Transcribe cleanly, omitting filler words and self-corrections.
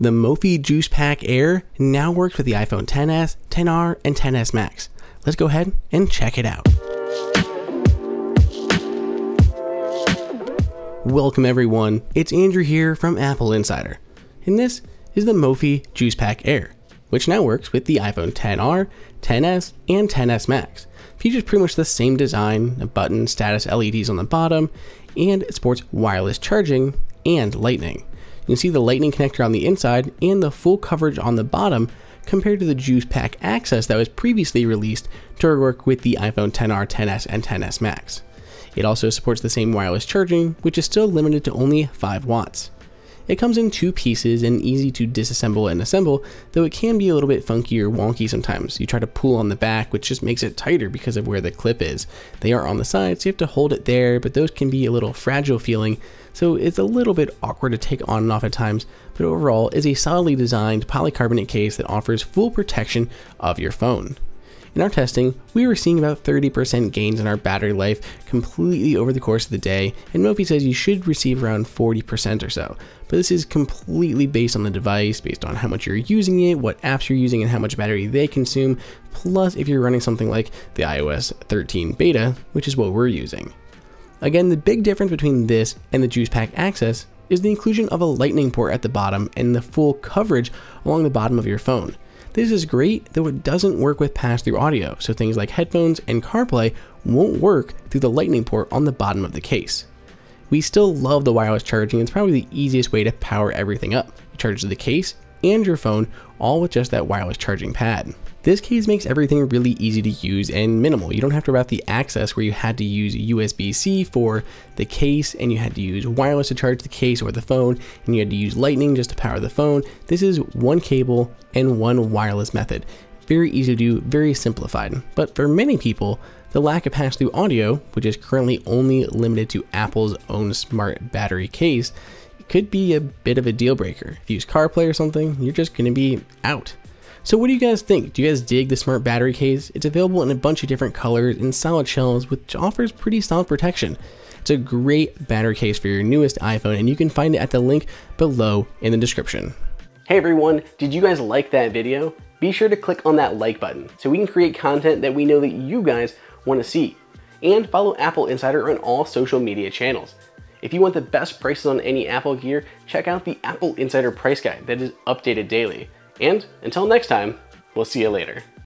The Mophie Juice Pack Air now works with the iPhone XS, XR, and XS Max. Let's go ahead and check it out. Welcome everyone, it's Andrew here from AppleInsider, and this is the Mophie Juice Pack Air, which now works with the iPhone XR, XS, and XS Max. Features pretty much the same design, a button, status LEDs on the bottom, and it supports wireless charging and lightning. You can see the lightning connector on the inside and the full coverage on the bottom compared to the Juice Pack Access that was previously released to work with the iPhone XR, XS, and XS Max. It also supports the same wireless charging, which is still limited to only 5 watts. It comes in 2 pieces and easy to disassemble and assemble, though it can be a little bit funky or wonky sometimes. You try to pull on the back, which just makes it tighter because of where the clip is. They are on the sides, so you have to hold it there, but those can be a little fragile feeling, so it's a little bit awkward to take on and off at times, but overall is a solidly designed polycarbonate case that offers full protection of your phone. In our testing, we were seeing about 30% gains in our battery life completely over the course of the day, and Mophie says you should receive around 40% or so. But this is completely based on the device, based on how much you're using it, what apps you're using, and how much battery they consume, plus if you're running something like the iOS 13 beta, which is what we're using. Again, the big difference between this and the Juice Pack Access is the inclusion of a lightning port at the bottom and the full coverage along the bottom of your phone. This is great, though it doesn't work with pass-through audio, so things like headphones and CarPlay won't work through the lightning port on the bottom of the case. We still love the wireless charging. It's probably the easiest way to power everything up. You charge the case and your phone all with just that wireless charging pad. This case makes everything really easy to use and minimal. You don't have to worry about the access where you had to use USB-C for the case and you had to use wireless to charge the case or the phone and you had to use lightning just to power the phone. This is one cable and one wireless method. Very easy to do, very simplified. But for many people, the lack of pass-through audio, which is currently only limited to Apple's own smart battery case, could be a bit of a deal breaker. If you use CarPlay or something, you're just gonna be out. So what do you guys think? Do you guys dig the smart battery case? It's available in a bunch of different colors and solid shells, which offers pretty solid protection. It's a great battery case for your newest iPhone, and you can find it at the link below in the description. Hey everyone, did you guys like that video? Be sure to click on that like button so we can create content that we know that you guys want to see. And follow AppleInsider on all social media channels. If you want the best prices on any Apple gear, check out the AppleInsider price guide that is updated daily. And until next time, we'll see you later.